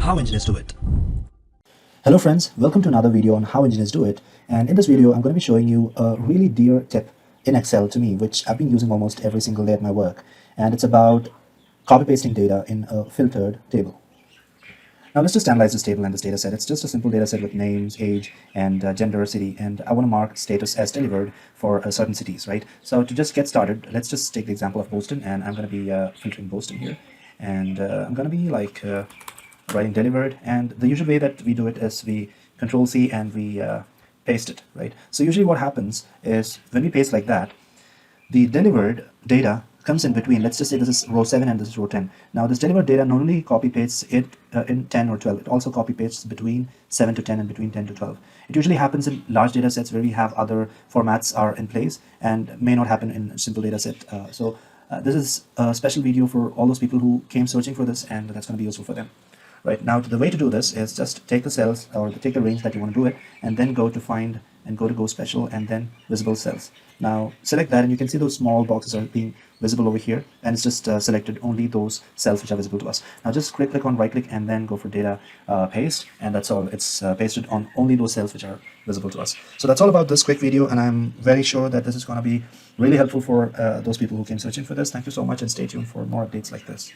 how engineers do it. Hello friends, welcome to another video on how engineers do it. And in this video, I'm going to be showing you a really dear tip in Excel to me, which I've been using almost every single day at my work. And it's about copy pasting data in a filtered table. Now let's just analyze this table and this data set. It's just a simple data set with names, age, and gender, city, and I want to mark status as delivered for certain cities, right? So to just get started, let's just take the example of Boston, and I'm going to be filtering Boston here. And I'm going to be writing delivered, and the usual way that we do it is we control C and we paste it, right? So usually what happens is when we paste like that, the delivered data comes in between. Let's just say this is row 7 and this is row 10. Now this delivered data not only copy pastes it in 10 or 12, it also copy pastes between 7 to 10 and between 10 to 12. It usually happens in large data sets where we have other formats are in place, and may not happen in a simple data set. This is a special video for all those people who came searching for this, and that's going to be useful for them. Right now, the way to do this is just take the cells or take the range that you want to do it, and then go to find and go special and then visible cells. Now select that, and you can see those small boxes are being visible over here, and it's just selected only those cells which are visible to us. Now just click on right click and then go for data paste, and that's all. It's pasted on only those cells which are visible to us. So that's all about this quick video, and I'm very sure that this is going to be really helpful for those people who came searching for this. Thank you so much, and stay tuned for more updates like this.